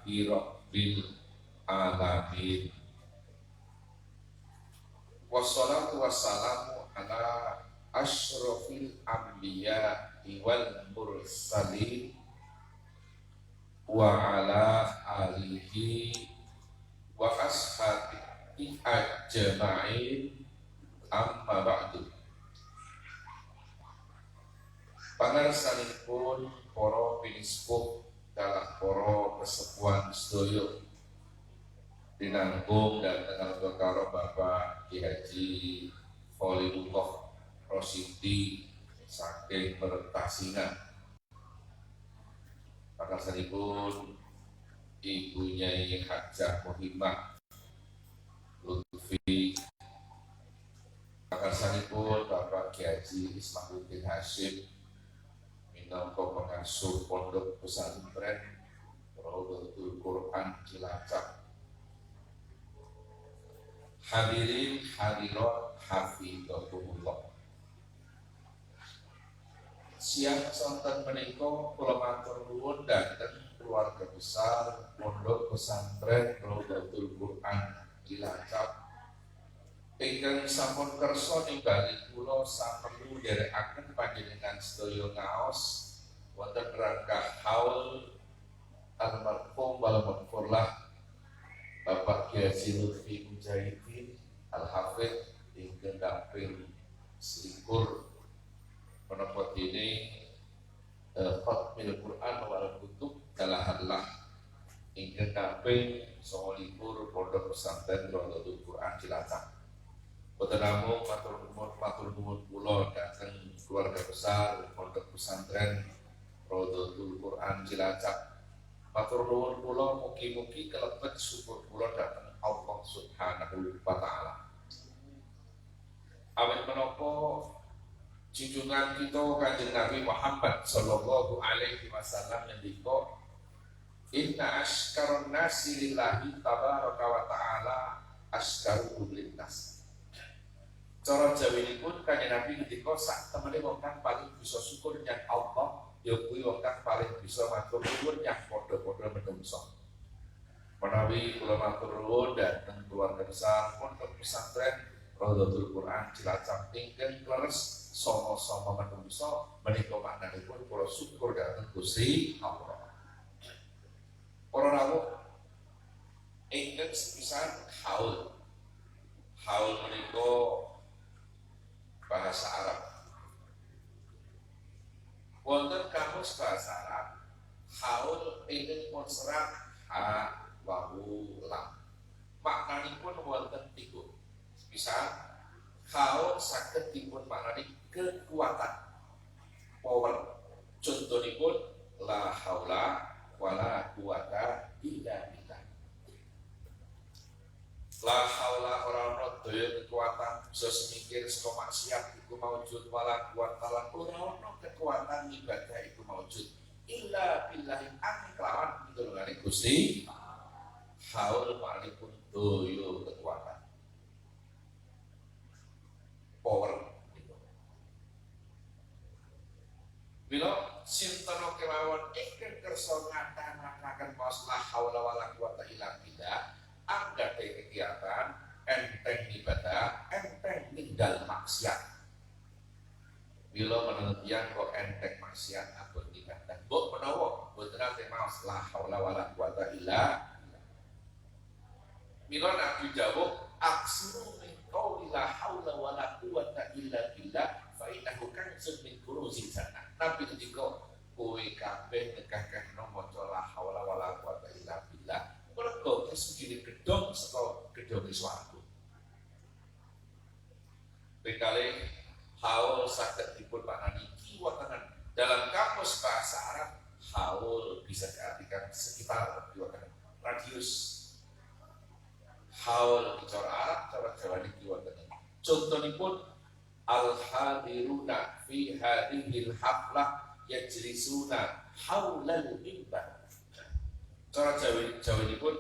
rabbil alamin. Wassalatu wassalamu ala asyrafil anbiya wal mursalin wa ala alihi wa ashabihi ajma'in, amma ba'du. Pangarsanipun para pinispuh dalam para kesepuhan sedaya dinanggung dan dengan karo Bapak Ki Haji Khalilullah Rosyidi saking Pertasingan. Pangarsanipun Ibu Nyai Hajah Muhimmah Lutfi, pangarsanipun Bapak Ki Haji Ismahuddin Hashim minangka pengasuh Pondok Pesantren Raudhatul Quran Cilacap. Hadirin hadirat hafidhakumullah. Siang sonten menika kula matur nuwun dhateng keluarga besar Pondok Pesantren Raudhatul Quran Cilacap ingkang sampun kersa ningali kula saperlu nderekaken panjenengan sedaya ngaos wonten rangka haul almarhum wal maghfurlah Bapak Ki Haji Lutfi Mujahidin Al-Hafidh ingkang kaping 21 menapa dene khatmil Quran wal kutub dalahallah ingkang kaping 29 Pondok Pesantren Raudhatul Quran Cilacap. Boten namung matur nuwun kula dhateng keluarga besar Pondok Pesantren Raudhatul Quran Cilacap. Matur nuwun kula mugi-mugi kelebet syukur kula dhateng Allah Subhanahu wa taala. Awit menapa junjungan kita Kanjeng Nabi Muhammad sallallahu alaihi wasallam ngendika, inna asykaron nasi lillahi tabaraka wa ta'ala asykaruhum linnas. Cara jawinipun Kanjeng Nabi ngendika sak temene wong kang paling bisa syukur nyang Allah ya kuwi wong kang paling bisa matur nuwun nyang padha-padha menungso. Menawi kula matur nuwun dhateng keluarga besar Pondok Pesantren Raudhatul Quran Cilacap ingkang leres sama-sama menungso menika maknanipun kula syukur dhateng Gusti Allah. Para rawuh ingkang sepisan haul. Haul menika bahasa Arab. Wonten kamus bahasa Arab haul ingkang pun serat ha wawu lam. Maknanipun wonten 3. Misal haul saged dipun maknani kekuatan, power. Contonipun la haula wala quwata illa billah. La haula ora ana daya kekuatan bisa semikir saka maksiat iku maujud wala quwata lan ora ana kekuatan ibadah iku maujud illa billahi an kelawan pitulungane Gusti. Haul maknipun daya kekuatan, power gitu. Bila sinten kelawan ingkang kersa ngatanakaken la haula wala quwata illa billah, angga kegiatan enteng ibadah, enteng ninggal maksiat. Bila menelitian kok enteng maksiat abot ibadah, mbok menawa boten ate maos la haula wala quwata illa. Bila Nabi dawuh aksiru min qauli la haula wala quwata illa billah fa innahu kanzun min kunuzil jannah. Nabi ngendika kowe kabeh nekakno maca la haula wala quwata illa billah mergo sugih gedhong saka gedhonge swarga. Bekale haul saged dipun maknani kiwatenan dalam kamus bahasa Arab. Haul bisa diartikan sekitar kiwatenan, radius. Haul cara Arab, cara Jawa niki wonten. Contonipun al-hadiruna fi hadhil haflah yajlisuna haulal mimbar. Cara Jawa nipun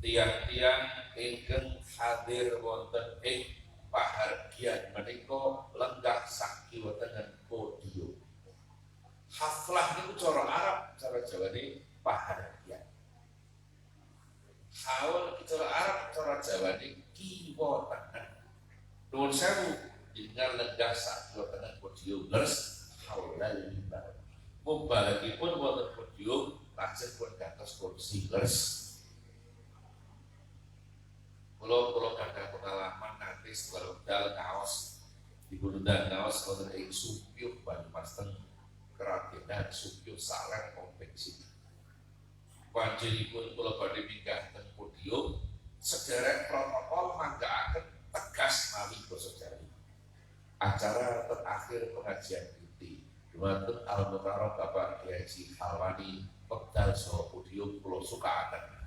tiang-tiang ingkang hadir wonten ing pahargyan menika lenggah sakiwatenan podium. Haflah niku cara Arab, cara Jawa niki pahargyan. Haul cara Arab cara Jawa ini kiwa tenan. Nuwun sewu dengan lenggah sak kiwa tenan podium leres haulal mimbar. Mubalagipun wonten podium lajeng pun dados kursi leres. Kula gadah pengalaman nanti setelah dal kaos dibundan kaos wonten ing Supiuh Banyumas teng Keradenan Supiuh Saleng konveksi. Panjenipun kula badhe minggah teng podium sedherek protokol manggaaken tegas mawi basa Jawi. Acara terakhir pengajian inti dumateng Al-Mukarram Bapak Kiai Haji Halwani Pekdal saha podium kula sukaaken.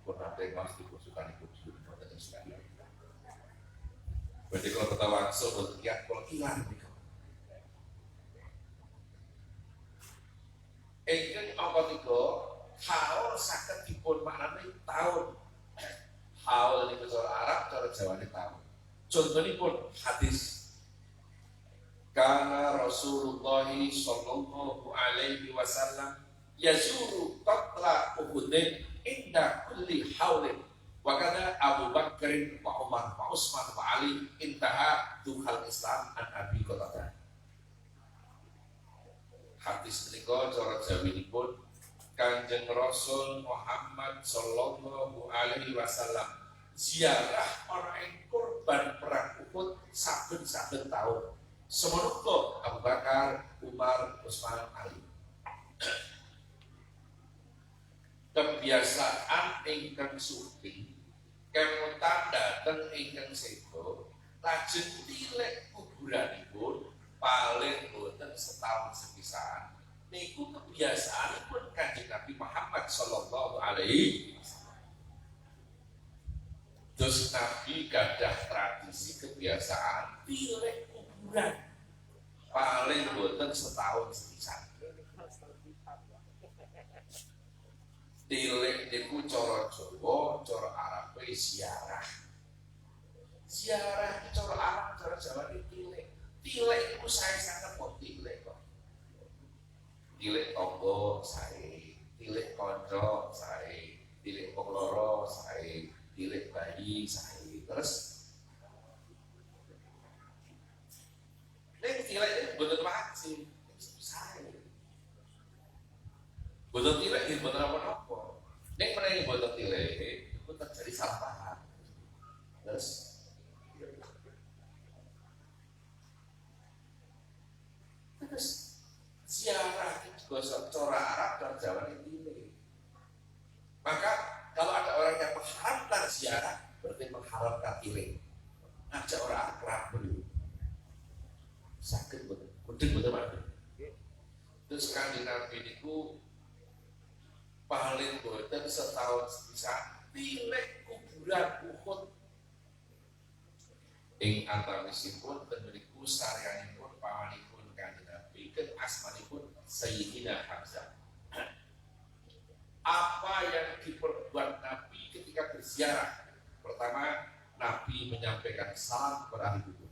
Pun nate mas dipusukani podium wonten ing Supiuh. Berarti kalau ketawa langsung boten kiat kula ilang niku. Ingkang angka 3 haul saged dipun maknani taun. Haul niku cara Arab, cara Jawa niku taun. Contonipun hadis kana Rasulullah sallallahu alaihi wasallam yazuru qatla Uhudin inda kulli haulin wa kana Abu Bakr wa Umar wa Utsman wa Ali intaha dukhal Islam an Abi Qatadah. Hadis menika cara Jawinipun Kanjeng Rasul Muhammad sallallahu alaihi wasallam ziarah ana ing korban perang Uhud saben-saben taun. Semono Abu Bakar, Umar, Utsman, Ali. Kebiasaan ingkang sugih kemutan dateng ingkang sedo lajeng tilek kuburanipun paling boten setahun sepisan niku kebiasaanipun Kanjeng Nabi Muhammad sallallahu alaihi wasallam. Terus Nabi gadah tradisi kebiasaan tilek kuburan paling boten setahun sepisan. Tilek niku cara Jawa, cara Arab ziarah. Ziarah iki cara Arab, cara Jawa iki tilek. Tilek itu saya sangat kok tilek kok. Tilek tonggo saya, tilek konco saya, tilek pengloro saya, tilek bayi saya. Terus ini tilek ini betul makasih saya. Betul tilek ini betul apa-apa. Ini pernah yang betul tilek itu terjadi salah paham. Terus ziarah itu cara Arab dan Jawa ini. Maka kalau ada orang yang mengharamkan ziarah, berarti mengharamkan tilek. Ngajak orang akrab dulu. Sakit betul, betul banget. Terus Kanjeng Nabi niku paling boten setahun bisa tilek kuburan Uhud. Ing antawisipun ten mriku saryanipun pamanipun Kanjeng Nabi ken asmanipun Sayyidina Hamzah. Apa yang diperbuat Nabi ketika berziarah? Pertama, Nabi menyampaikan salam kepada ahli kubur.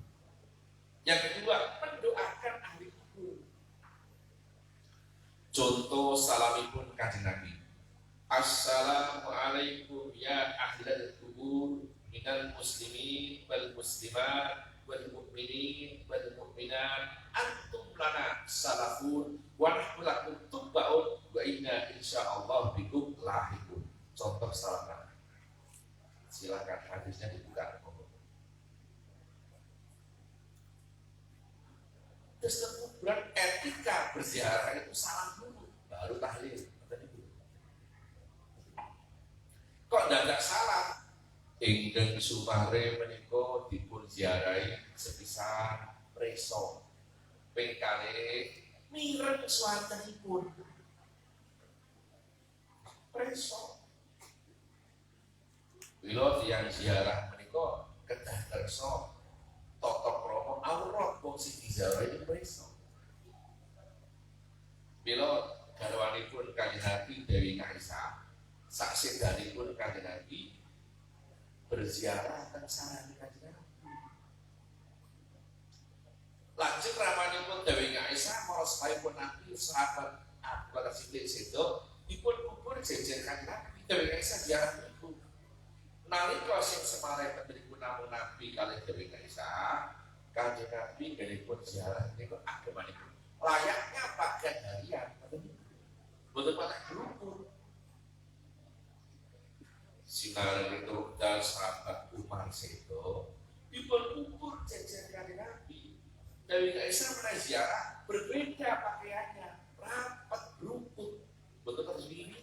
Yang kedua, mendoakan ahli kubur. Contoh salamipun Kanjeng Nabi. Assalamualaikum ya ahlal kubur minal muslimin wal muslimat wal mu'minin wal mu'minat antum lana salafun wa nahnu lakum tubba'un wa inna insyaallah bikum lahiqun. Contoh salam. Silakan hadisnya dibuka. Terus kemudian etika berziarah itu salam dulu baru tahlil. Kok ndak salam? Ingkang sumare menika dipun ziarahi sepisan preso. Ping kalih mireng swantenipun. Preso. Bila tiyang ziarah menika kedah kersa tata krama aurat wong sing diziarahi preso. Bila garwanipun Kanjeng Nabi Dewi Aisyah saksedanipun Kanjeng Nabi berziarah teng sarane Kanjeng Nabi. Lajeng ramanipun Dewi Aisyah maros pun Nabi sahabat Abu Bakar Siddiq sedo dipun kubur jejer Kanjeng Nabi. Dewi Aisyah ziarah niku. Nalika sing semare temberiku namun Nabi kali Dewi Aisyah, Kanjeng Nabi ngalipun ziarah niku agamanipun. Layaknya bagian harian, betul pada kerupuk. Sinar itu dan sahabat Umar Sedo dipelupur jajan Kanjeng Nabi. Dewi Aisyah pernah ziarah berbeda pakaiannya, rapat beruput, betul harus ini.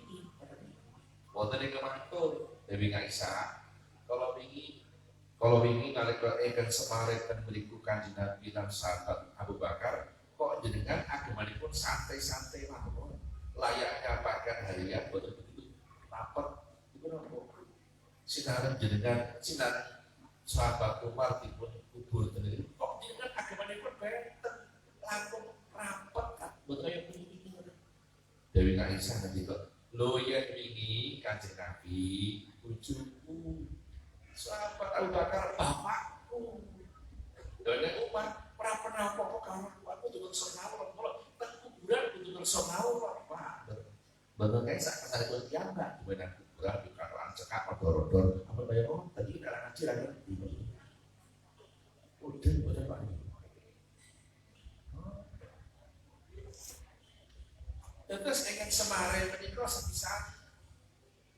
Wonten ing kemantur Dewi Aisyah kalau wingi nalika eken semare ten mriku Kanjeng Nabi lan sahabat Abu Bakar kok jenengan agamanipun santai-santai mawon. Layaknya pakaian harian boten begitu rapat. Iku napa? Sinaran jenengan sinar sahabat Umar dipun kubur ten kok jenengan agamanipun benten langkung rapat boten kaya puniki. Dewi Aisyah ngendika, "Lho yen wingi Kanjeng Nabi bojoku sahabat Abu Bakar bapakku dan Umar ora pernah apa-apa karo aku tuh sonau kalau teng kuburan kudu sonau Pak bener kayak sak itu kiamat bener kuburan di karuan cekak odor-odor apa bayar tadi kalau ngaji lagi ini udah bener Pak terus ingin semare menika sepisah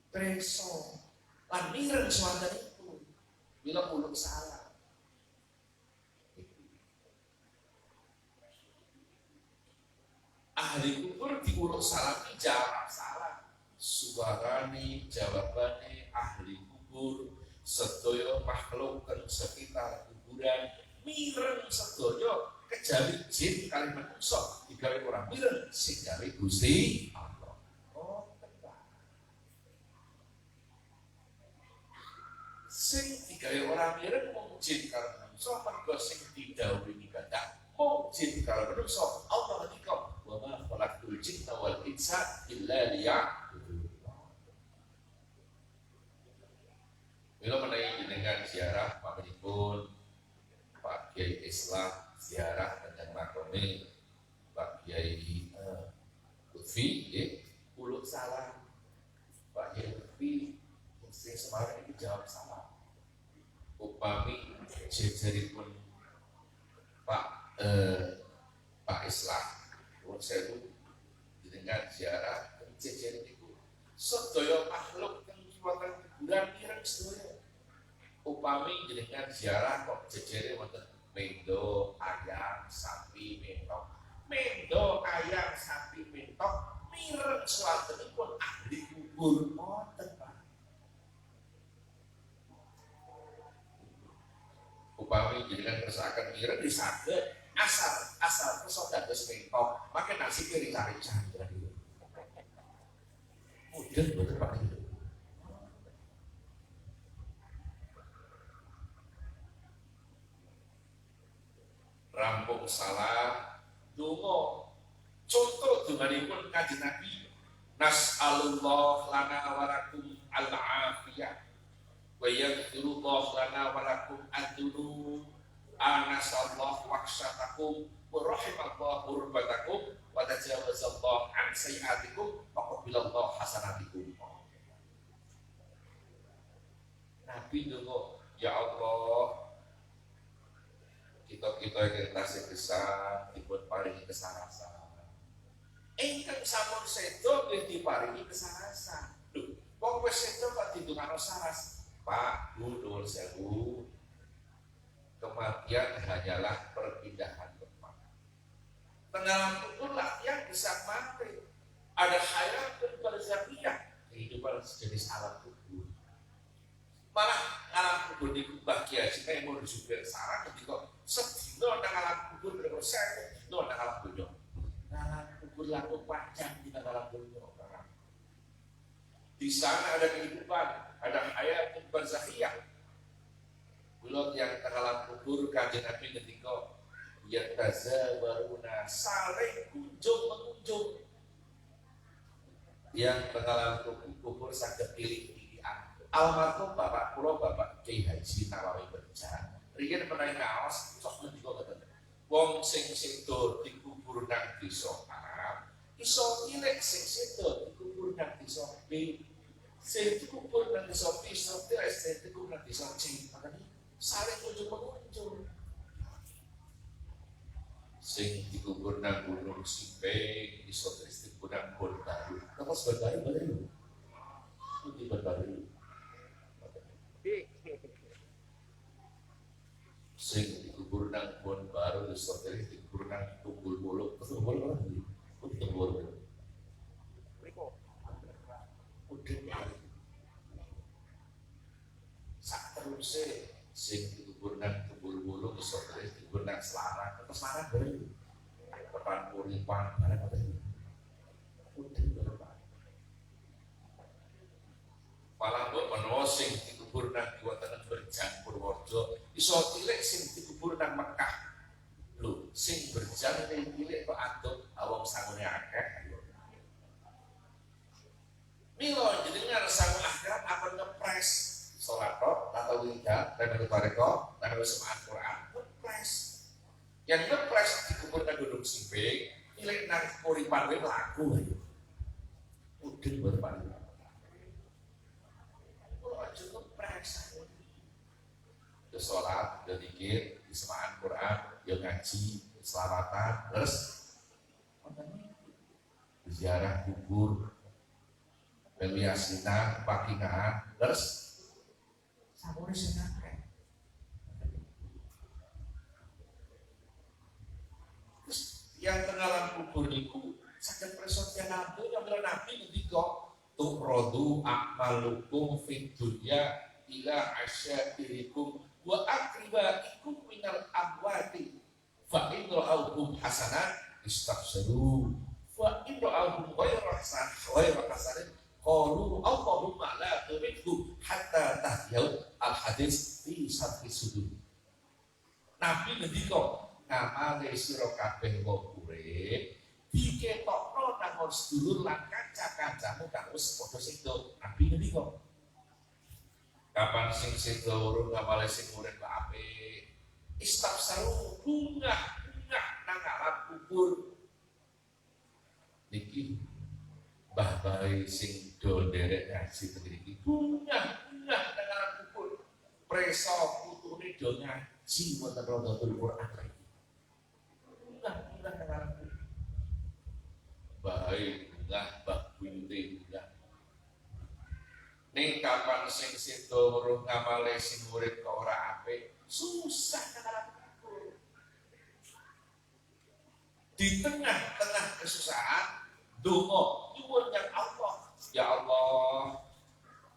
preso lan mireng suara itu bila ulung salah ahli kubur diurut salah jawab salah suarane jawabane ahli kubur sedaya makhluk kan sekitar kuburan mireng sedaya kejawi jin kali manungsa digawe ora mireng sing gawe Gusti Allah. Oh tenan. Sing digawe ora mireng mung jin kali manungsa mergo sing didhawuhi ibadah mung jin kali manungsa Allah ngendika wa ma khalaqtul jinna wal insa illa liya'budun. Mila menawi jenengan ziarah pamanipun Pak Kiai Islam ziarah dengan makome Pak Kiai Lutfi uluk salah Pak Kiai Lutfi mesti semarin ini jawab salah upami jejeripun Pak Pak Islam pun saya itu dengan ziarah jejer itu sedaya makhluk yang kiwatan kuburan ireng sedaya upami jenengan ziarah kok jejere wonten mendo, ayam, sapi, mentok. Mendo, ayam, sapi, mentok mireng swantenipun ahli kubur moten Pak. Upami jenengan kersakaken mireng disaged asal kersa dados mentok, maka nasibe dicari-cari. Mudeng boten Pak. Rampung salah donga contoh donganipun Kanjeng Nabi nas'alullah lana wa lakum al-afiyah wa yaghfirullah lana wa lakum ad-dunub anasallahu waqsatakum wa rahimallahu hurbatakum wa tajawazallahu an sayyi'atikum wa qabilallahu hasanatikum. Nabi donga, ya Allah kita yang tasih besar dipun paringi kesarasan. Ingkang sampun sedo nggih diparingi kesarasan. Lho, wong wis sedo kok ditungano saras. Pak, Bu, nuwun sewu. Kematian hanyalah perpindahan tempat. Tengah kubur yang bisa mati. Ada hayatun barzakiyah, kehidupan sejenis alam kubur. Malah alam kubur di bahagia jika yang mau juga sarang ketika sedino nang alam kubur berapa saya sedino nang alam dunia alam kubur laku panjang di alam dunia di sana ada kehidupan ada hayat barzakhiyah belum yang tengah alam kubur Kanjeng Nabi ketika yatazawaruna saling kunjung mengunjung yang tengah alam kubur saged pilih-pilihan almarhum bapak kula Bapak Kiai Haji Nawawi Berjan riyen menawi ngaos sok ngendika ngoten. Wong sing sedo dikubur nang desa A, iso cilik sing sedo dikubur nang desa B. Sing dikubur nang desa Pisau, sing dikubur nang desa C. Makanya saling muncul-muncul. Sing dikubur nang Gunung Simpeng, desa dikubur nang Bonbaru. Apa Bonbaru baru? Putih Bonbaru. Sing dikubur nang Bonbaru, desa dikubur nang Tunggul Bolo. Tunggul Bolo apa? Tunggul Bolo. Sak terusé sing dikubur nang Tunggul Bolo iso dikubur nang Selarang. Terus Selarang baru depan Puripan barang apa itu? Udah berapa? Malah mbok menawa sing dikubur nang Jawa Tengah Berjang Purworejo iso cilik sing dikubur nang Mekah. Lho, sing Berjang cilik kok antuk awong sangune akeh. Milo jenengan sangu akhirat akan ngepres sholat atau wiridan dan berbareko dan bersemaan Quran ngepres. Yang ngepres dikubur nang Gunung Simpeng, nilai nang Puripan wae laku ayo. Udah berpadu. Kalau aja ngepres. Ya sholat, ya dikir, bersemaan Quran, ya ngaji, selawatan, terus ziarah kubur. Beliasina, pakinaan, terus sabune senake. Terus yang tengah kubur niku saged presotnya nabi, nyambil nabi ngendika tu'radu a'malukum fid dunya ila asyadirikum wa aqribaikum minal amwati fa in ra'awhum hasanat istabshiru wa in ra'awhum ghayra hasanin qalu Allahumma la turidhu hatta tahyau al-hadis fi satri sudur. Nabi ngendika ngamale sira kabeh wong urip diketokno nang sedulur lan kanca-kancamu kang wis padha sedo. Nabi ngendika kapan sing sedo urung ngamale sing urip kok apik istabsaru bunga nang alam kubur niki bah-bahe sing do nderek ngaji teng iki bunga nang alam kubur preso putune do ngaji wonten Rodotul Quran iki bunga nang alam kubur bae bunga bah buyute bunga ning kapan sing sedo weruh ngamale sing urip kok ora apik susah nang alam kubur di tengah-tengah kesusahan donga nyuwun yang Allah, ya Allah,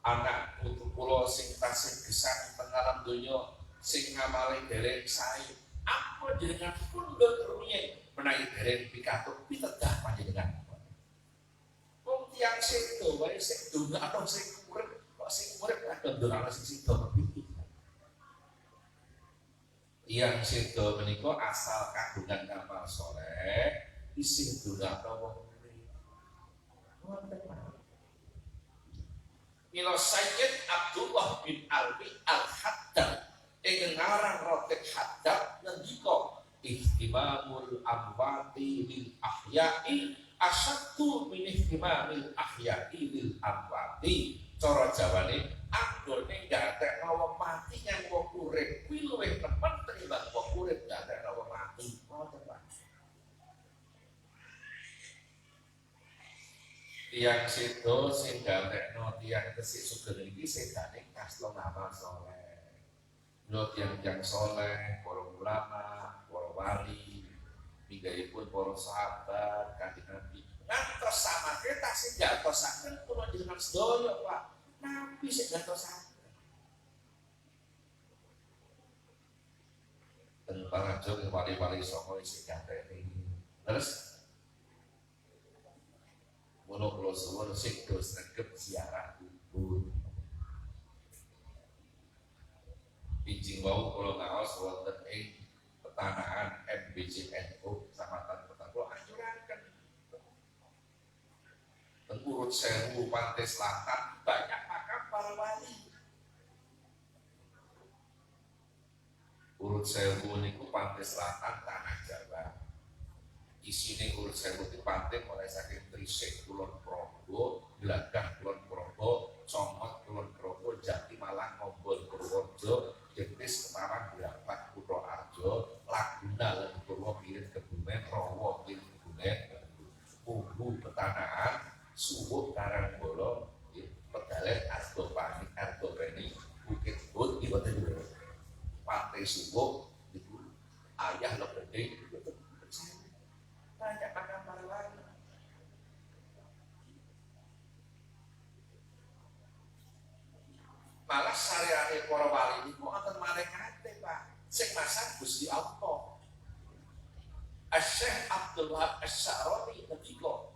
anak putu kula sing tasih gesang teng alam donya sing ngamale dereng sae. Apa jenengan pundhut rumiyin menawi dereng pikatuk pitedah panjenengan. Wong tiyang sedo wae sing donga atau sing urip, kok sing urip kadang ndongakno sing sedo kepiki. Tiyang sedo menika asal kagungan amal saleh, isih ndongakno wong Milo Sayyid Abdullah bin Alwi Al-Haddad ingin ngarang Rotib Haddad ngendika ihtimamul amwati lil ahya'i asyaddu min ihtimamil ahya'i lil amwati. Cara Jawane anggone gatekno wong mati yang wong urip kuwi luwih temen tinimbang wong urip gatekno wong mati. Tiang sedo sing gawekno tiang kesik sugeng iki sedane kaslon amal saleh. Lho tiang-tiang saleh, para ulama, para wali, minggaipun para sahabat, kanjeng Nabi. Ngantos samake tasih jatosaken kula jenengan sedaya, Pak. Nabi sing jatosaken. Ten parajo wali-wali saka isih gateni. Terus Mono kula suwun sing dos negep ziarah kubur. Ijing wau kula ngaos wonten ing petanaan MBCNU Kecamatan Petanggul anjuraken. Teng urut 1000 Pantai Selatan banyak makam para wali. Urut 1000 niku Pantai Selatan Tanah Jawa. Isine urut 1000 pantai mulai saking Trisik Kulon Progo, Glagah Kulon Progo, Comot Kulon Progo, Jati Malang, Ngombol, Purworejo, Jetis, Semarang, Brapat, Purwoarjo, Laguna, Purwo, Pirit, Kebumen, Rowo, Pirit, Kebumen, Kubu, Petanaan, Suwuk, Karanggolo, Pegalet, Ardo Panik, Ardo Peni, Bukit Bud, di Pantai Suwuk, itu ayah lo gede, banyak kamar lain. Malah syariat para wali ini mau akan malaikat Pak. Sing masang Gusti Allah. Asy-Syaikh Abdul Wahab Asy-Sya'rani ketika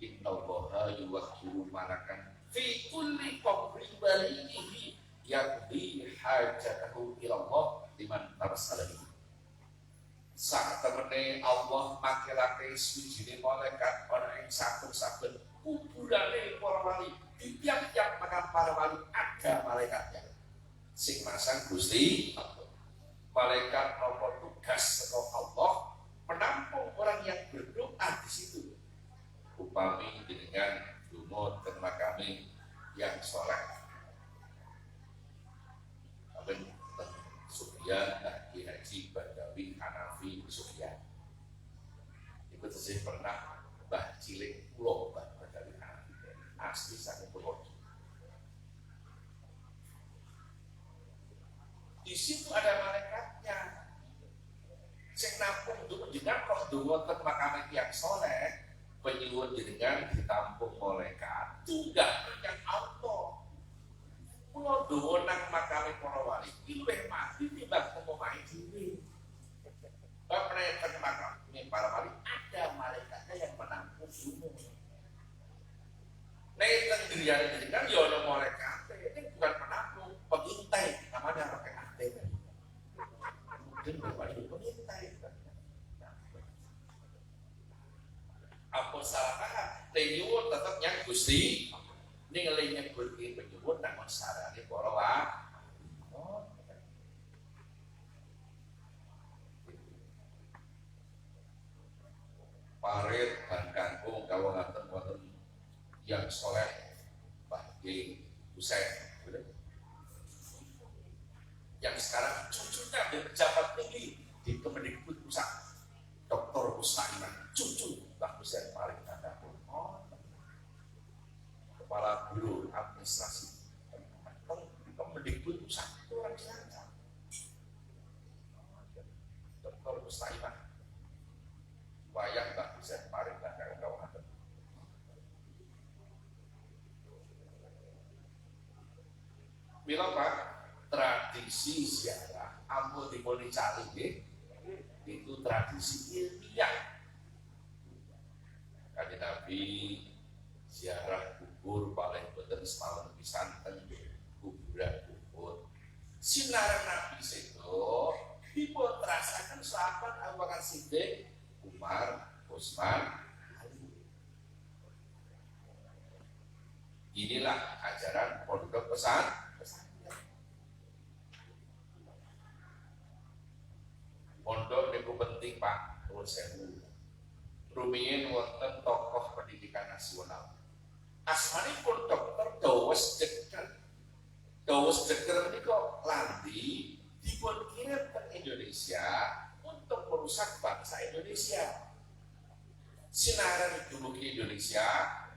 innallaha yuwakkilu malakan fi kulli qabrin balighi yaqdi hajatahu ila Allah liman tarsalahi. Sak temene Allah makilake suwijine malaikat ana ing saben-saben kuburane para wali. Di tiap-tiap makam para wali ada malaikatnya. Sing masang Gusti Allah. Malaikat nopo tugas saka Allah menampung orang yang berdoa di situ. Upami dengan dumut dan makami yang soleh. Aben Sufyan, Ki Haji, Badawi, Hanafi, Sufyan. Itu saya pernah Mbah Cilik Pulau, Mbah Badawi, Hanafi. Asli sangat Pulau. Di situ ada malaikatnya. Sing nampung itu jenengan kok dungo ten makam yang soleh, penyuwun jenengan ditampung malaikat. Tunggal yang auto. Pulau dungo nang makam para wali, luwih mati timbang omahe dhewe. Bab ten makam para wali ada malaikatnya yang menampung dungo. Nek ten griyane jenengan ya ana malaikat, ini bukan menampung, pengintai namanya malaikat. Mungkin bapak itu pengintai. Apa salahkah? Penyuwun tetap yang Gusti. Ini ngelihnya berarti penyuwun namun sarane para wali. Parit dan kangkung kalau ngaten wonten yang soleh bagi Husain. Yang sekarang cucunya berjabat tinggi di Kemendikbud Pusat, Dr. Mustaiman, cucu Mbah Husain paling kandang, kepala biro administrasi Kemendikbud Pusat itu orang Cilacap, Dr. Mustaiman, wayang Mbah Husain paling kandang kawan. Mila Pak, tradisi ziarah ampun dipun cari itu tradisi ilmiah. Kanjeng Nabi ziarah kubur paling boten setahun pisan teng kuburan kubur. Sinaran Nabi sedo dipun terasaken sahabat Abu Bakar Siddiq, Umar, Utsman, Ali. Inilah ajaran pondok pesantren. Pondok niku penting Pak, nuwun sewu. Rumiyin wonten tokoh pendidikan nasional. Asmanipun Dr. Dawes Jeker. Dawes Jeker menika landi dipun kirim ke Indonesia untuk merusak bangsa Indonesia. Sinaran ideologi Indonesia,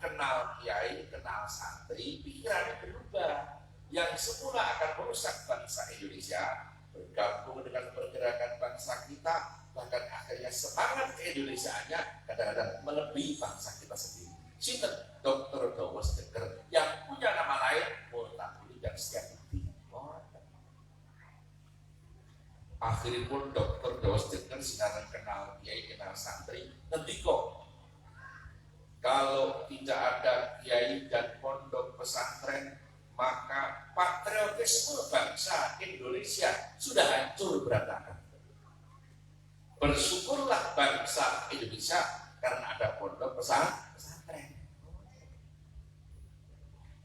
kenal kiai, kenal santri, pikirannya berubah. Yang semula akan merusak bangsa Indonesia bergabung dengan pergerakan bangsa kita, bahkan akhirnya semangat keindonesiaannya kadang-kadang melebihi bangsa kita sendiri. Sinten Dr. Dawes Jeker yang punya nama lain Multaquli dan Setiabudi. Akhirnya pun Dr. Dawes Jeker sinaran kenal kiai, kenal santri, ngendika kalau tidak ada kiai dan pondok pesantren, maka patriotisme bangsa Indonesia sudah hancur berantakan. Bersyukurlah bangsa Indonesia karena ada pondok pesantren.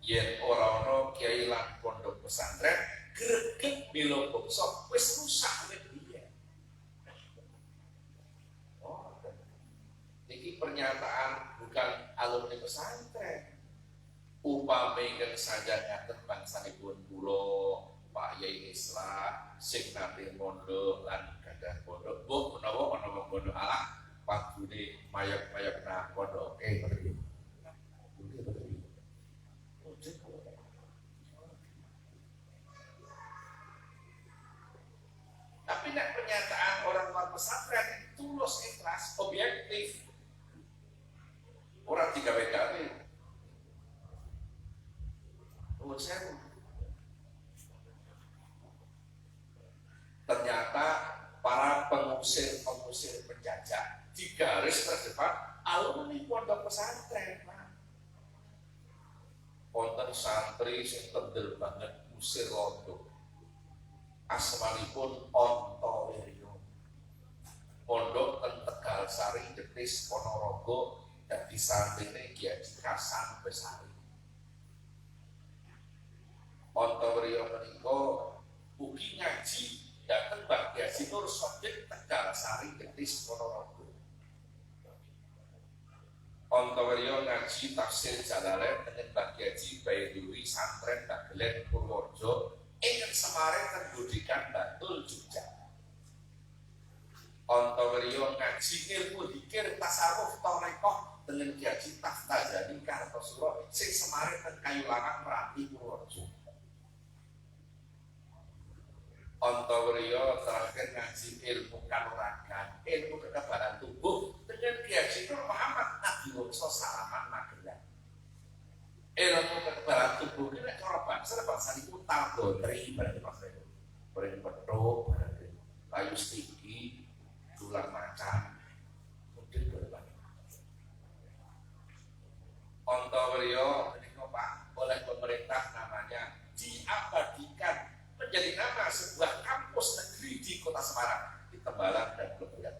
Yen ora ana kiai lan pondok pesantren, greget mila bangsa wis rusak piye. Iki pernyataan bukan alumni pesantren. upami ingkang sajangaken bangsanipun kula Pak Yai Islah sing nate mondok lan gadah pondok mbok menawa ana wong pondok alah padune mayok-mayok nang pondoke ngerti. Tapi nek pernyataan orang luar pesantren tulus ikhlas objektif orang digawe-gawe. Ternyata para pengusir penjajah di garis terdepan alumni pondok pesantren. Wonten santri sing tendel banget usir londo. Asmanipun Antawirya. Pondok ten Tegal Sari Jetis Ponorogo dadi santrine Ki Haji Hasan Besari. Antawirya menika ugi ngaji dateng Mbah Haji Nur Sodik Tegal Sari Jetis Ponorogo. Antawirya ngaji tafsir Jalalain dengan Mbah Haji Baiduri santren Dagelen Purworejo ingin Semarang terbudikan Bantul Jogja. Antawirya ngaji ilmu dzikir tasawuf tarekat dengan Ki Haji Taftazani Kartosuro sing Semarang ten Kayulangan Meranti Purworejo. Antawirya terakhir ngaji ilmu kanuragan, ilmu kekebalan tubuh dengan Ki Haji Nur Muhammad Nabi Wongso Salaman Magelang. Ilmu kekebalan tubuh ini cara bangsa itu tabotri barang bangsa itu barang petuk, barang kayu stiki, tulang macan, mungkin berbagai. Antawirya ini Pak oleh pemerintah namanya diabadikan menjadi nama sebuah kampus negeri di Kota Semarang di Tembalang dan Blebuyan.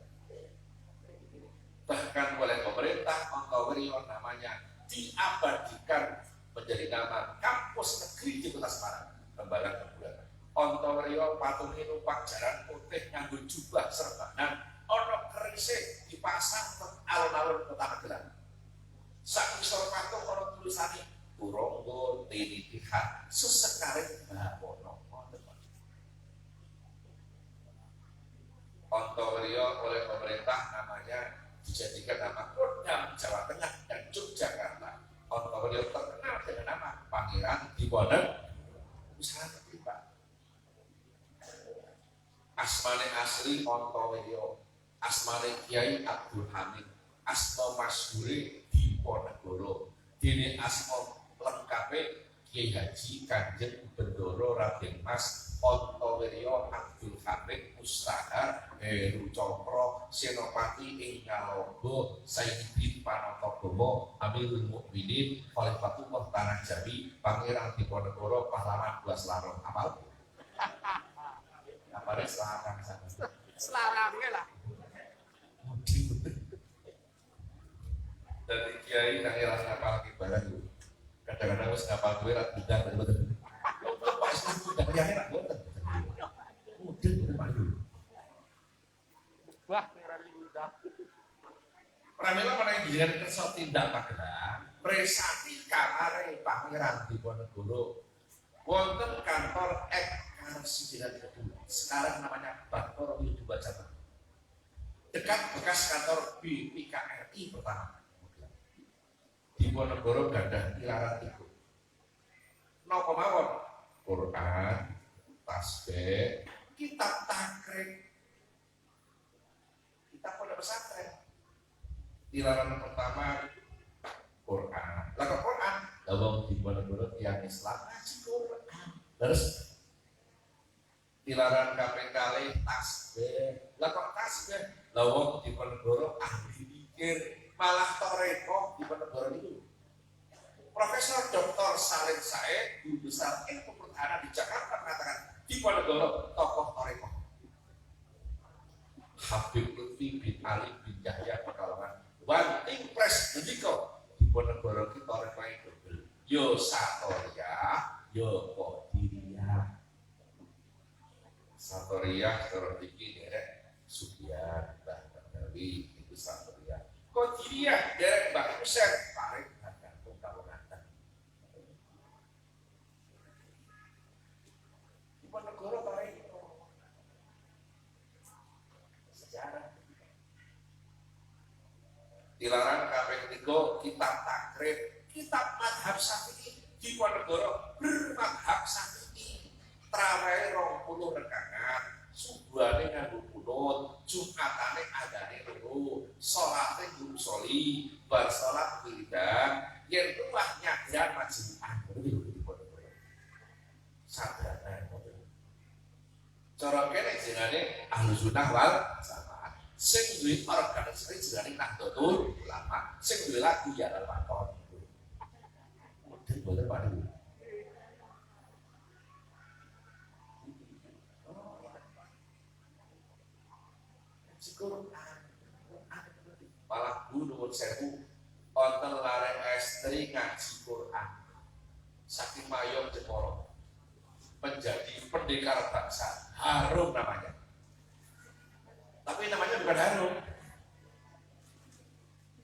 Bahkan oleh pemerintah Antawirya namanya diabadikan menjadi nama kampus negeri di Kota Semarang, Tembalang dan Blebuyan. Antawirya patunge numpak jaran putih nganggo jubah serbanan, ana kerise dipasang teng alun-alun Kota Magelang. Sak ngisor patung ana tulisane Turonggo Tinitihan Sesekare Bawono. Antawirya oleh pemerintah namanya dijadikan nama Kodam Jawa Tengah dan Yogyakarta. Antawirya terkenal dengan nama Pangeran Diponegoro. Usaha Pak. Asmane asli Antawirya, asmane Kiai Abdul Hamid, asma masyhure Diponegoro. Dene asma lengkape Kiai Haji Kanjeng Bendoro Raden Mas Antawirya Abdul Hamid Mustahar Heru Cokro Senopati ing Kalonggo Sayyidin Panatagomo Amirul Mukminin Khalifatullah Tanah Jambi Pangeran Diponegoro Pahlawan Buas Larong. Apal? Apa selarang sana? Selarangnya lah. Dari Kiai nang elas ngapal ki barang itu. Kadang-kadang wis ngapal kuwi ra bidang bener. Pas sudah enak boten. Mudeng bener. Wah, ngerali udah. Pramila menawi jenengan kersa tindak Magelang, presati kamare Pangeran Diponegoro. Wonten kantor Ekkarsidenan kedua. Sekarang namanya Bator Widuba Jateng. Dekat bekas kantor BPKRI pertama. Diponegoro gadah ilaran iku. Napa mawon? Quran, tasbih, kitab takrib. Kitab pondok pesantren. Ilaran pertama Quran. Lah kok Quran? Lah wong Diponegoro tiyang Islam ngaji Quran. Terus dilarang kaping kalih tasbih. Lah kok tasbih? Lah wong Diponegoro ahli mikir, malah toreko Diponegoro itu. Profesor Dr. Salim Said, Guru Besar Ilmu Pertahanan di Jakarta mengatakan Diponegoro tokoh toreko. Habib Lutfi bin Ali bin Yahya Pekalongan. One Impres ngendika Diponegoro ki toreko itu. Yo Satoriyah, yo Qadiriyah. Satoriyah terus iki derek Sugiyan, Mbah Badawi itu Satoriyah. Qadiriyah derek Mbah Husain paring gantung kawongan. kitab madhab Syafi'i di Ponegoro bermadhab Syafi'i. Traweh 20 rakaat, subuhane nganggo kunut, Jumatane adane loro, salate guru soli, bar salat wiridan, yen luwih nyadran majemu'ah. Sadranan. Cara kene jenenge Ahlus Sunnah wal Jamaah. Sing duwe organisasi jenenge Nahdlatul Ulama, sing duwe lagu ya al-Fatah. Mudeng boten Pak Niku. Malah nuwun sewu wonten lareng estri ngaji Quran. Saking mayong Jepara menjadi pendekar bangsa, harum namanya. Tapi namanya bukan harum.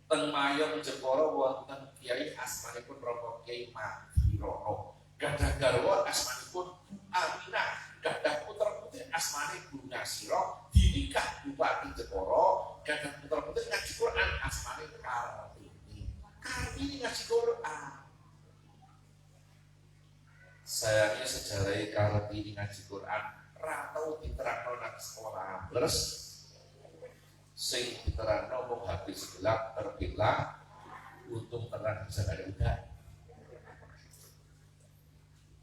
Teng mayong Jepara wonten kiai asmanipun Romo Kiai Madhirono. Gadah garwa asmanipun Aminah. Gadah putra putri asmane Guru Nasiro. Dinikah Bupati Jepara. Gadah putra putri ngaji Quran asmane Kartini. Kartini ngaji Quran. Sayangnya sejarah Kartini ngaji Quran ratau diterangno nang sekolah terus sing diterangno mung habis gelap terbilang untung terang bisa ada udah.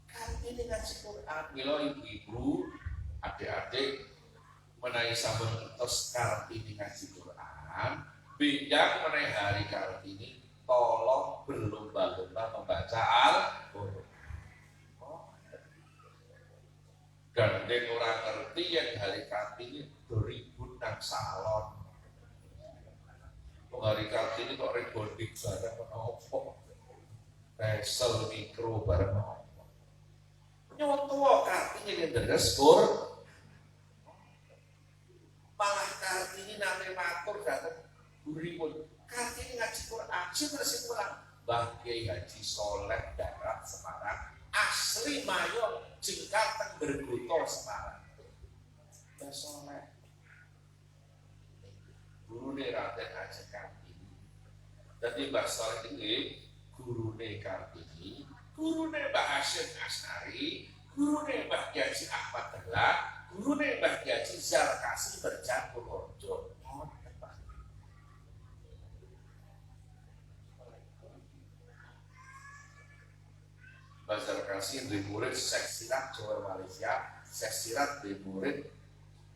Kartini ngaji Quran mila ibu-ibu adik-adik menawi sampun ngertos Kartini ngaji Quran bidang menawi hari Kartini tolong berlomba-lomba membaca Al-Quran. Gandeng orang ngerti yang hari Kartini 2000 nang salon. Hari Kartini kok recording bareng apa? Pesel mikro bareng apa? Nyoto Kartini yang deres malah Kartini nate matur dateng guripun. Kartini ngaji Quran, terus pulang. Mbah Kiai Haji Soleh Darat Semarang asli Mayo jengkal teng Bergoto Semarang. Mbah Soleh gurune Raden Ajeng Kartini. Dadi Mbah Soleh iki gurune Kartini, gurune Mbah Hasyim Asnari, gurune Mbah Haji Ahmad Dahlan, gurune Mbah Haji Zarkasi Berjangkul Orjo. Mbah Zarkasi duwe murid Syekh Sirat Jawa Malaysia, Syekh Sirat duwe murid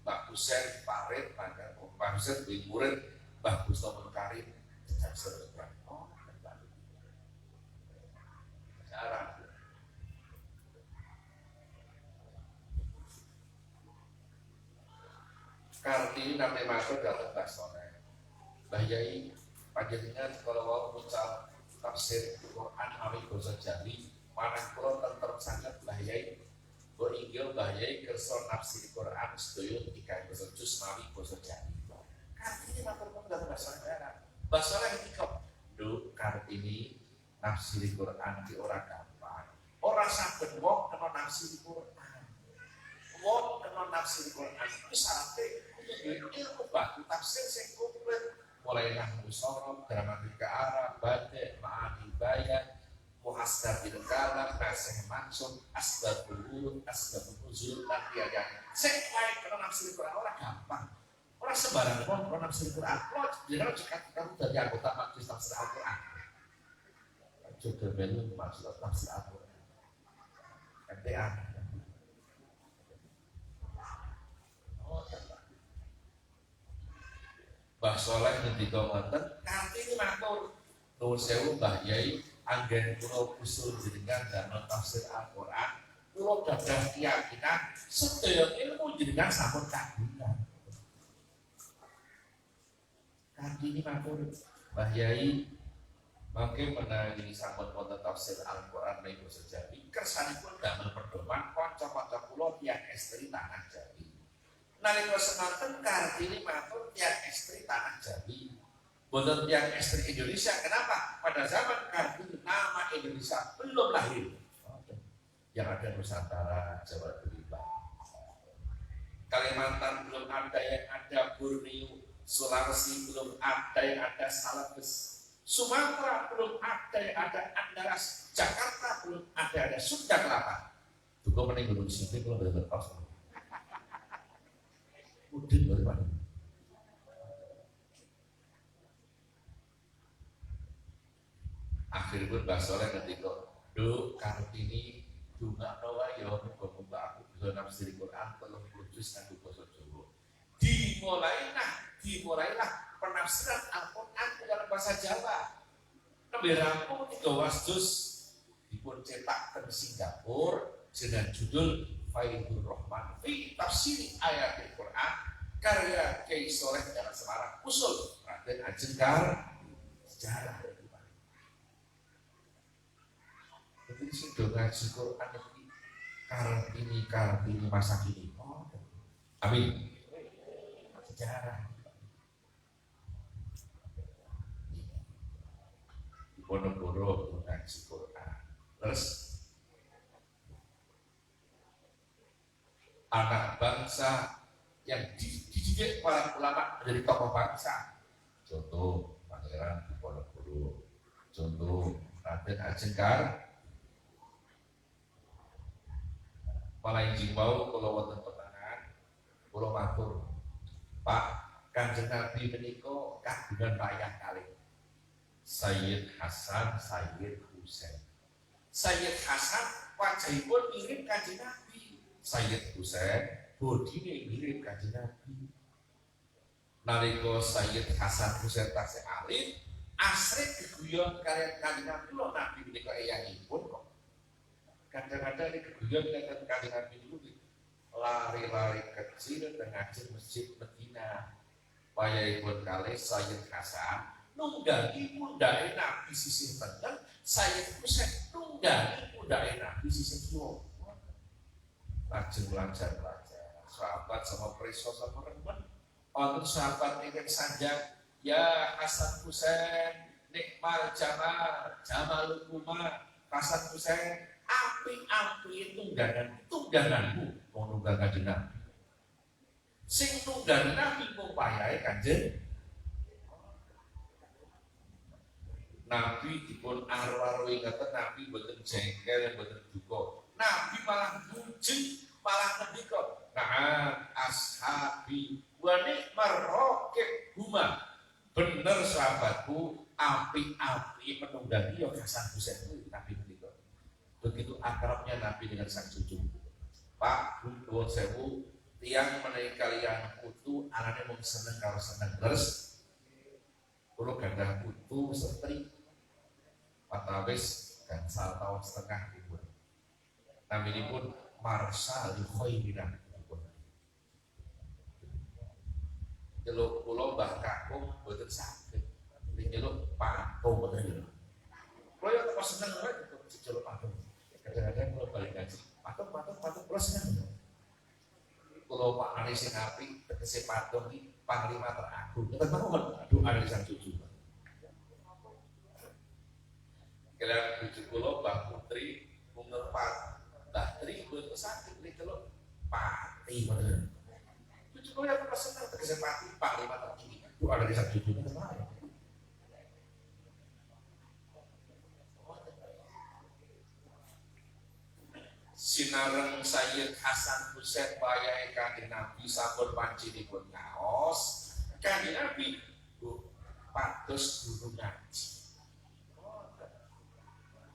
Mbah Husain Farid, Mbah Husain duwe murid Mbah Mustafa Karim Jejak Serban. Jarang. Kartini namanya matur datang Mbah Soleh. Mbah Yai panjenengan kalau mau mucal tafsir Quran awi basa Jawi manang kula tentrem sanget Mbah Yai. Kula inggil Mbah Yai kersa nafsir Quran sedaya tiga basa juz mawi basa Jawi. Kartini matur nuwun datang Mbah Soleh. Mbah Soleh ngendika, "Nduk Kartini nafsir Quran ki ora gampang. Ora saben wong kena nafsir Quran. Wong kena nafsir Quran iku syaratnya kudu ilmu baku tafsir sing komplit. Mulai nahwu sorof, gramatika Arab, batik, ma'ani bayan, muhasdar bil kalam, nasih maksud, asbabul wurud, asbabul nuzul, dan biaya. Sing wae kena nafsir Quran ora gampang. Ora sembarang wong kena nafsir Quran. Lo jenenge cekat kamu dadi anggota majelis tafsir Al-Quran. Coba melu maksud tafsir Al-Quran. MTA. Mbah Soleh ngendika ngoten, Kartini matur, nuwun sewu Mbah Yai, anggen kula usul jenengan damel tafsir Al-Qur'an, kula gadah keyakinan sedaya ilmu jenengan sampun kagungan. Kartini matur, Mbah Yai, mangke menawi sampun wonten tafsir Al-Qur'an ing basa Jawi, kersanipun damel pedoman kanca-kanca kula tiyang estri tanah Jawi. Nalika semanten Kartini matur tiang estri tanah Jawi, boten tiang estri Indonesia. Kenapa? Pada zaman Kartini nama Indonesia belum lahir. Yang ada Nusantara, Jawa Timur, Kalimantan belum ada, yang ada Borneo, Sulawesi belum ada, yang ada Salabes, Sumatera belum ada Andalas, Jakarta belum ada Sunda Kelapa. Juga mending gunung sini kalau betul kos. Udin bagaimana? Akhirnya pun Mbak Soleh ketika do Kartini dunga nawa ya muga-muga aku bisa nafsir Quran 30 juz nang basa Jawa. Dimulailah penafsiran Al-Quran dalam bahasa Jawa. Lebih rampung 3 juz dipun cetak ke Singapura dengan judul Faidul Rahman fi Tafsir Ayat Al-Quran karya Kiai Soleh Jalan Semarang usul Raden Ajengkar sejarah. Jadi sudah ngaji Quran ini Kartini masa kini. Oh, amin. Sejarah. Di Ponorogo ngaji Quran. Terus anak bangsa yang dididik para ulama menjadi tokoh bangsa. Contoh Pangeran Diponegoro, contoh Raden Ajengkar. Malah injing mau kalau wonten pertanyaan, kalau matur, Pak Kanjeng Nabi menika kagungan rayah kalih. Sayyid Hasan, Sayyid Husain. Sayyid Hasan wajahipun mirip Kanjeng Nabi. Sayyid Husain bodine mirip Kanjeng Nabi. Nalika Sayyid Hasan Husain tasih alit, asring geguyon kaliyan Kanjeng Nabi lho Nabi menika eyangipun kok. Kadang-kadang ini keguyon dengan Kanjeng Nabi dulu lari-lari kecil tengah masjid Medina. Payahipun kalih Sayyid Hasan nunggangi pundake Nabi sisih tengen, Sayyid Husain nunggangi pundake Nabi sisih kiwa. Lajeng belajar sahabat sama preso sama remen. Wonten sahabat ingkang sanjang ya Hasan Husain nikmal jamalukuma Hasan Husain api-api tungganganmu mau nunggang Kanjeng Nabi. Sing nunggang Nabi mau payahe Kanjeng Nabi dipun arwah-arwah ingatan Nabi boten jengkel boten duka. Nabi malah muji malah ngendika, "Nah, ashabi wa ni'mar raqib huma." Bener sahabatku, api-api menunggangi ya Hasan Husain itu Nabi ngendika. Begitu akrabnya Nabi dengan sang cucu. Pak, nuwun sewu, tiang menawi kalian putu anane mung seneng karo seneng terus. Kulo gadah putu setri patawis gangsal tahun setengah dipun. Naminipun Marsha Lukhoirina dipun. Jeluk kulo Mbah Kakung boten saged. Jeluk patung boten. Kulo yo kok seneng wae jeluk patung. Kadang-kadang kalau balik ngaji, patung, kalau senang. Kalau Pak Ali Sinapi, tegese patung ini panglima teragung. Kita tahu doa dari sang cucu. Kalian cucu kulo, Mbak Putri, umur Mbak Tri, kulo sakit, ini kalau pati bener. Cucu kulo yang senang tegese pati panglima tertinggi. Doa dari sang cucu. Kita tahu. Sinareng Sayyid Hasan Husain payahe Kanjeng Nabi sampun pancinipun ngaos. Kanjeng Nabi pados guru ngaji.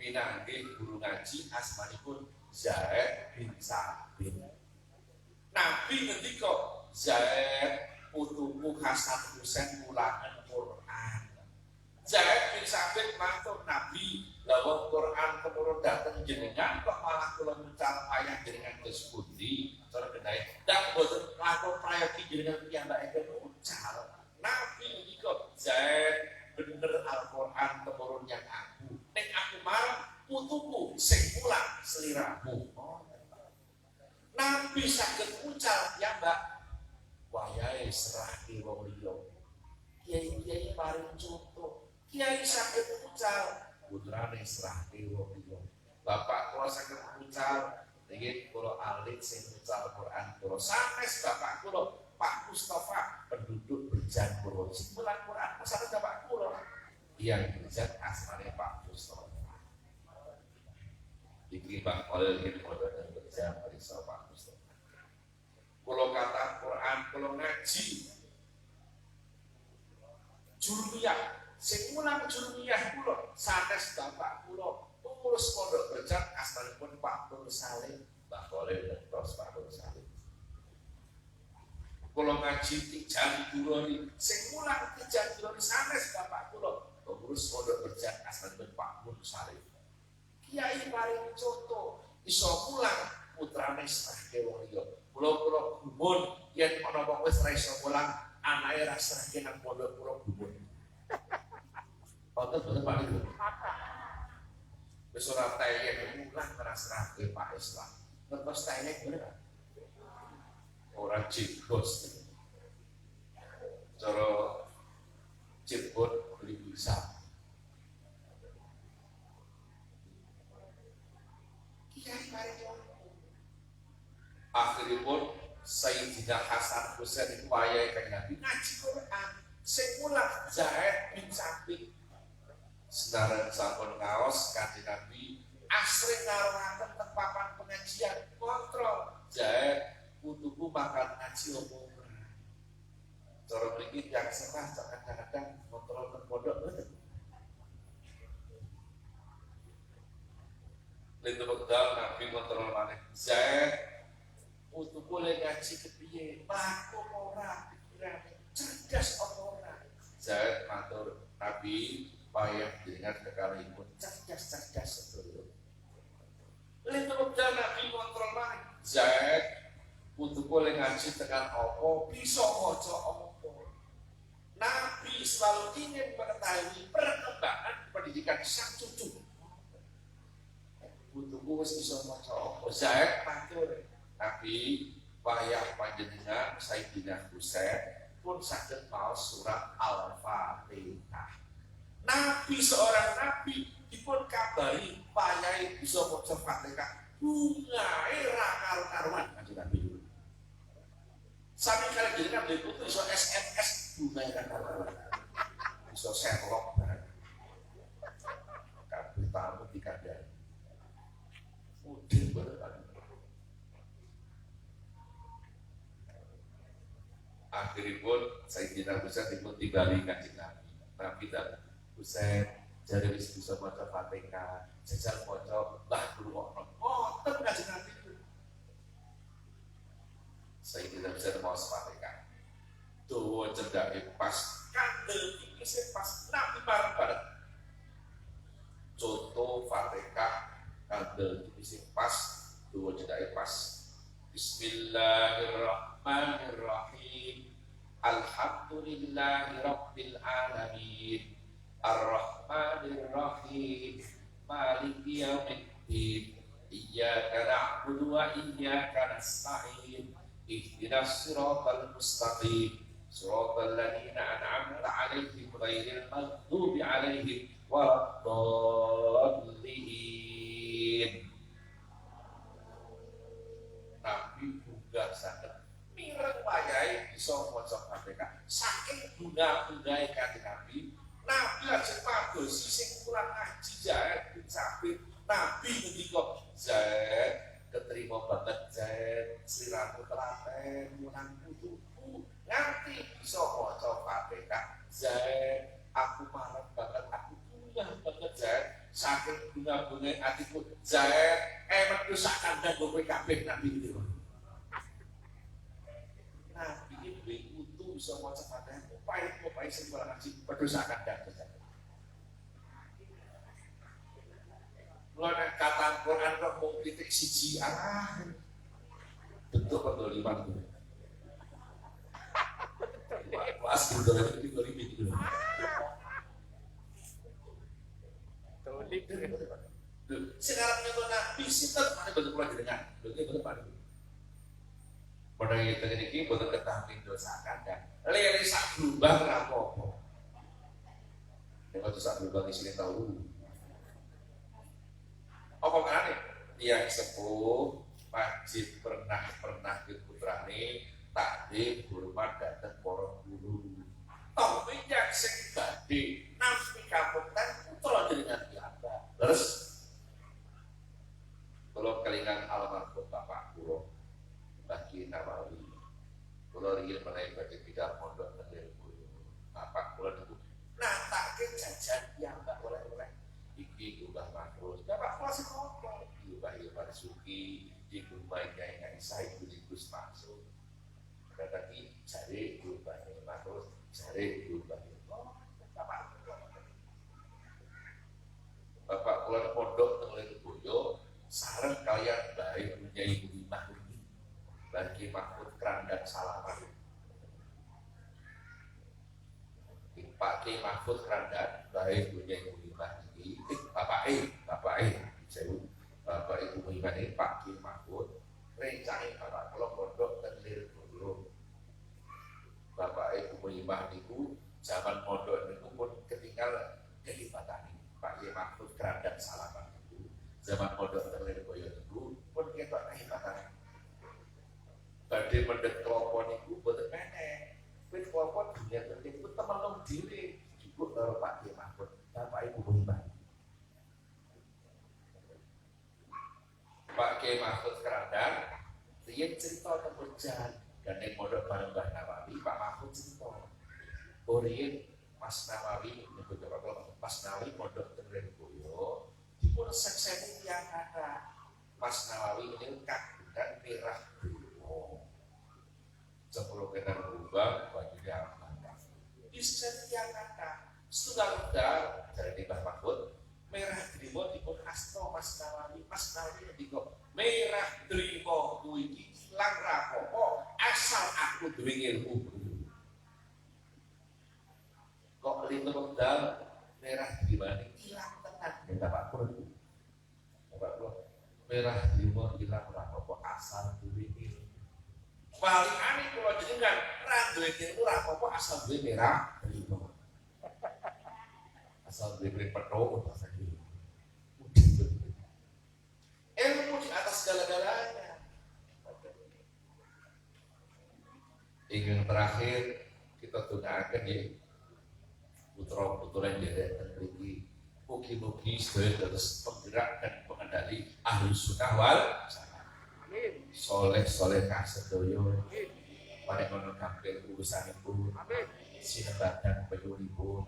Pinanggih guru ngaji asmanipun Zaid bin Sabit. Nabi ngendika, Zaid putuku Hasan Husain mulangan Quran. Zaid bin Sabit matur Nabi lawang Quran kemurun dateng jenengan kok malah kula mucal ayat jenengan wis pundi cara kendhae ndak boten lakon prayogi jenengan piyambake mucal. Nabi ngendika Zaid bener Al-Qur'an kemurun yang aku ning aku marang putuku sing mulang sliramu. Nabi saged mucal ya Mbak wayahe serahke wong liya. Kiai-kiai paring contoh kiai saged mucal putrane serahke wong liya. Bapak kula saged mucal nggih kula alit sing mucal Quran kula sanes bapak kula Pak Mustafa penduduk Berjan Purworejo mulang Quran saged bapak kula yang derajat asmane Pak Mustofa. Iki Pak Kolil ini foto dan kerja periksa Pak Mustofa. Kalau kata Quran, kalau ngaji jurumiyah, sing mulang jurumiyah kula sanes bapak kula pengurus pondok berjat asalipun Pak Nur Salim, Pak Kolil dan terus Pak Nur Salim. Kalau ngaji tijan duroni, sing mulang tijan duroni sanes bapak kula pengurus pondok berjat asalipun Pak Nur Salim. Kiai paling contoh iso mulang putrane serahke wong liya. Kula gumun yen ana wong wis ra iso mulang anake ra serahke nang pondok kula gumun. Wonten boten Pak Niku? Wis ora tayek mulang ora serahke Pak Islam. Terus tayek bener. Ora jibos. Cara jebot beli bisa. Akhiripun Sayyidina Hasan Husain itu wayahe kanjeng Nabi ngaji Quran sing mulang Zaid bin Sabit senajan sampun ngaos kanjeng Nabi asring ngarohaken teng papan pengajian kontrol Zaid putuku makan ngaji opo ora. Cara mriki yang setah kadang-kadang kontrol teng pondok mboten. Lha wekdal Nabi kontrol maneh Zaid untuk boleh ngaji kepiye, baku ora pikirane, cerdas ora. Zaid matur Nabi payah dengan kekalipun cerdas sedulur. Lalu kemudian Nabi kontrol maneh. Zaid untuk boleh ngaji tekan apa, bisa maca apa. Nabi selalu ingin mengetahui perkembangan pendidikan sang cucu. Butuhku wis bisa maca apa. Zaid matur Nabi wayah panjenengan Sayyidina Husain pun saged maos surat Al-Fatihah. Nabi seorang nabi dipun kabari wayahe bisa maca Fatihah. Bungae ra karo-karuan kanjeng Nabi dulu. Sami kali jenengan lha putu iso SMS bungae ra karo-karuan. Iso Sherlock barang. Kabeh tamu dikandani. Mudeng banget. Akhiripun Sayyidina Husain dipun timbali kanjeng Nabi. Nabi dan Husain jare wis bisa maca Fatihah, jajal maca Mbah Ngrungokno. Ngoten kanjeng Nabi itu. Sayyidina Husain maos Fatihah. Dawa cendake pas, kandel iki pas Nabi bareng-bareng. Contoh Fatihah kandel iki pas, dawa cendake pas. Bismillahirrahmanirrahim. Alhamdulillahi Rabbil Alamin Ar-Rahmanir-Rahim Maliki Yaumiddin Iyyaka na'budu wa iyyaka nasta'in Ihdinas siratal mustaqim Siratal ladzina an'amta 'alaihim ghairil maghdubi 'alaihim waladdallin. Nabi bunga saged mireng wayahe bisa maca Fatihah. Saking bunga-bungae kanjeng Nabi, Nabi lajeng madosi sing kurang ngaji Zaid bin Sabit. Nabi ngendika, Zaid, keterima banget Zaid, sliramu telaten mulang putuku nganti bisa maca Fatihah. Zaid, aku marah banget, aku bunga banget Zaid. Saking bunga-bungae atiku Zaid, metu sak kandhang kowe kabeh Nabi itu. Nabi ini utuh bisa maca Fatihah, upaya sing ora ngaji berdosa kandhang. Mulane kata Quran kok mung titik siji bentuk pendoliman. Pas pendoliman itu limit itu. Sekarang itu Nabi sinten mana bentuk kula jenengan. Betul Pak. Pada kita ini betul ketahui dosa kandang. Lele sak berubah apa-apa. Yang sak berubah di sini tahu. Apa kan yang sepuh wajib pernah ke putrane takdim hormat datang para guru. Toh minyak sing badhe nampi kamu riyen menawi badhe bidal pondok teng Boyo. Bapak kula niku natake jajan piyambak oleh-oleh. Iki Mbah Mahfuz. Bapak kula sekopo. Iki Mbah Marzuki, iki Mbah Nyai Said Gus Maksud. Tadi jare Mbah Mahfuz, jare Mbah Bapak kula pondok teng Boyo sareng kalian bae Nyai Mahfuz. Bagi Mahfud Kerandang Salaman. Pak Ki Mahfud Kerandang baik punya Ibu Imah ini. Bapak Sewu Bapak Ibu Imah ini Pak Ki Mahfud. Rencana Bapak kalau pondok tenir dulu. Bapak Ibu Imah itu zaman pondok itu pun ketinggalan jadi batani. Pak Ki Mahfud Kerandang Salaman itu zaman pondok tenir Boyo itu pun kita naik batani. Badhe mendhet klapa niku boten meneh. Wit klapa dunia penting ku temenom dhewe dijupuk karo Pak Ki Mahfud, Bapak Ibu Mbah. Pak Ki Mahfud Kerandang riyen cerita teng Bojan dan ning pondok bareng Mbah Nawawi, Pak Mahfud cerita. Riyen Mas Nawawi niku Bapak Mas Nawawi pondok teng Boyo dipun sekseni tiyang kata. Mas Nawawi niku kagungan mirah 10 kenar berubah bajunya aman. Bisa yang kata setunggal udah dari Mbah Mahfud merah terima dipun asto Mas Nawawi diko merah terima kuwi ilang rapopo asal aku duwe ilmu. Kok lintang dal merah terima ilang tenan ya Pak Pur. Bapak merah terima ilang rapopo asal duwe ilmu. Paling aneh kalau jenengan randuwe ilmu ora apa asal duwe merah terima. Asal duwe petok asal duwe. Ilmu di atas segala-galanya. Ingin terakhir kita doakan ya putra-putra yang derek dan mriki mugi-mugi sedaya dados penggerak dan pengendali ahli sunnah wal soleh-solehah sedaya paring kampil urusanipun sinebakan peyuripun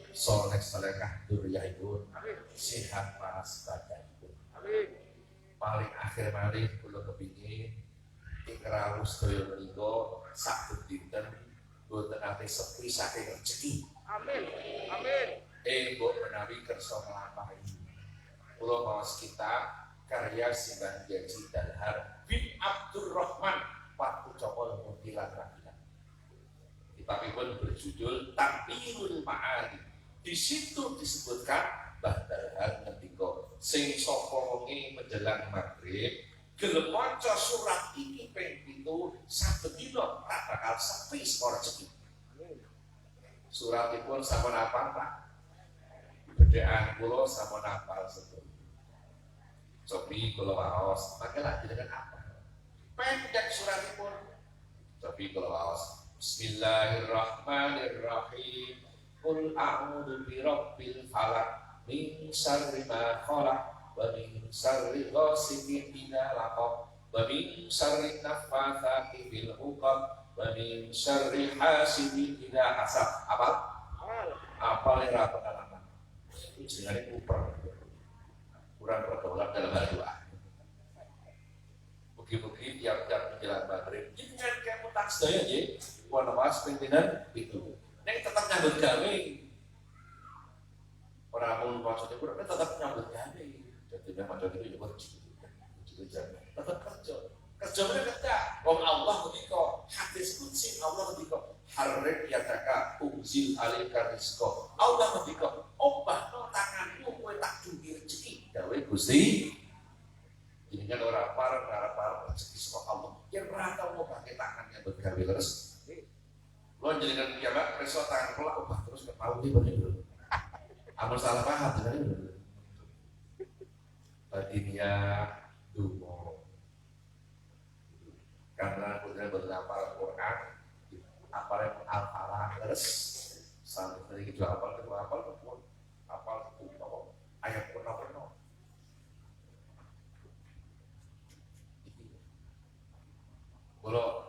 soleh-solehah duriyahipun sehat paras badanipun paling akhir malih kula kepingin ing rawuh sedaya menika saged dinten boten ate sepi saking rezeki amin mbok menawi kersa nglampahi kula maos kita karya Simbah Jaji Dalhar bin Abdurrahman Pak Ucapol Mutilan Rakyat. Kitab pun berjudul Tampilul Ma'ani. Di situ disebutkan Mbah Dalhar ngendika sing sapa wengi menjelang maghrib gelem maca surat iki ping 7 saben dina tak bakal sepi saka rezeki. Suratipun sampun apal Pak. Bedhekan kula sampun apal sedaya. Sopi kalau waos, makalah dengan apa? Pendek suratipun. Sopi kalau waos. Bismillahirrahmanirrahim. Qul a'udzu birabbil falaq min syarri ma khalaq wa min syarri ghasiqin idza laqab wa min syarri naffatsati fil 'uqad wa min syarri hasidin idza hasad. Apa lera pengalaman? Jenenge uper. Kurang pergaulan dalam hal doa. Mugi-mugi tiap-tiap menjelang maghrib jangan kamu tak sedaya nggih. Wana mas pimpinan itu. Nek tetap nyambut gawe. Ora mung maksudnya kurang tetap nyambut gawe. Dadi nek maca iki yo tetap kerja. Kerja meneh kerja. Wong Allah ngendika, hadis qudsi Allah ngendika, harrik yataka unzil alaika rizqa. Allah ngendika, obahno tanganmu kowe tak dungi rezeki. Dawe Gusti ini kan orang para rezeki saka Allah yang rata mau pakai tangannya bergawe leres lo jadikan piambak preso tangan pelak ubah terus ke tahu ini bener amal salah paham bener batinnya dungo karena kemudian beberapa Al-Quran apa yang al-falah leres sampai tadi kita apal ayat penuh kalau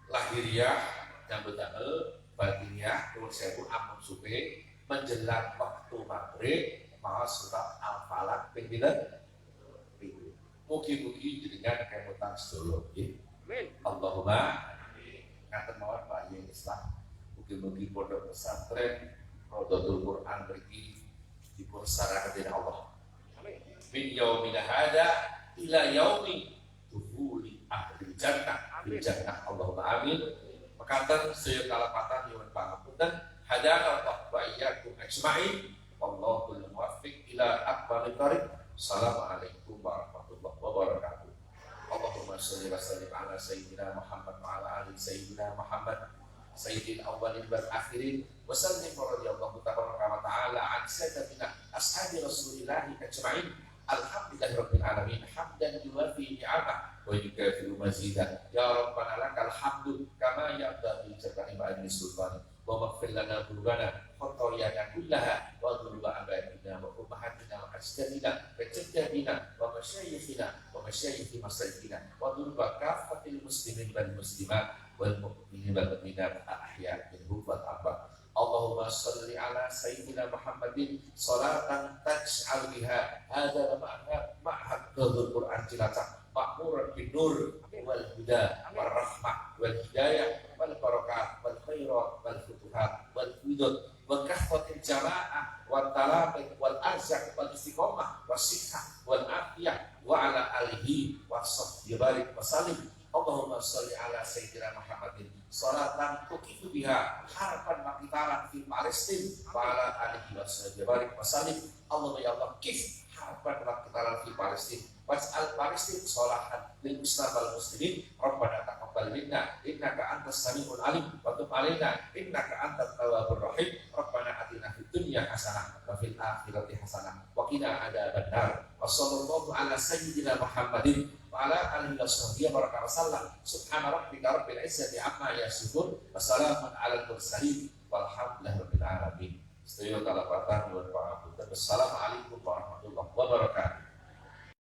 lahir Zahiriyah nyambut damel, Batiniyah nuwun sewu amun supe menjelang waktu maghrib maos surat Al-Falaq ping pinten? Mugi-mugi jenengan kemutan sedaya nggih. Allahumma ngaten mawon Pak Yai Islam. Mugi-mugi pondok pesantren Rodotul Quran mriki dipun sarakaken Allah. Min yaumina hada ila yaumi dukhuli ahli jannah bil jannah. Allahumma amin. Mekaten sedaya kalapatan nyuwun pangapunten. Hadana Allah wa iyyakum ajmain. Wallahul muwaffiq ila aqwamit thoriq. Assalamualaikum warahmatullahi wabarakatuh. Allahumma shalli wa sallim ala sayyidina Muhammad wa ala ali sayyidina Muhammad sayyidil awwalin wal akhirin wa sallim radhiyallahu ta'ala an sayyidatina ashabi Rasulillah ajma'in. Alhamdulillahirabbil alamin hamdan yuwafi ni'amah wa yukafi'u mazidah. Ya rabbana lakal hamdu kama yanbaghi li jalali ma'ani sultani wa maghfir lana dhunubana khatayana kullaha wa dhunuba abaina wa ummahatina wa ajdadina wa jaddadina wa masyayikhina wa masyayikhi masayikhina wa dhunuba kafatil muslimin wal muslimat wal mu'minin wal mu'minat al-ahya minhum wal amwat. Allahumma shalli ala sayyidina Muhammadin salatan taj'al biha hadza ma'had Quran Cilacap ma'muran bin nur wal huda wal rahmah wal hidayah wal barakah wal khairat wal futuhat wal hudud wa kahfatil jamaah wal talaqi wal arzaq wal istiqamah was sihhah wal afiyah wa ala alihi wa sahbihi barik wa sallim. Allahumma sholli ala sayyidina Muhammadin salatan tuqifu biha harapan makitaran fi Palestin wa ala alihi wa sahbihi barik wa sallim. Allahumma ya Allah kif harapan makitaran fi Palestin was'al Palestin sholahan lil Islam wal muslimin. Rabbana taqabbal minna innaka antas samiul alim wa tub alaina innaka antat tawwabur rahim. Rabbana atina fid dunya hasanah wa fil akhirati hasanah wa qina adzabannar. Wa sallallahu ala sayyidina Muhammadin wa ala alihi washabbihi baraka wasallam. Subhana rabbika rabbil izzati amma yasifun wa salamun alal mursalin walhamdulillahi rabbil alamin. Sedaya kalapatan nuwun pangapunten. Wassalamualaikum warahmatullahi wabarakatuh.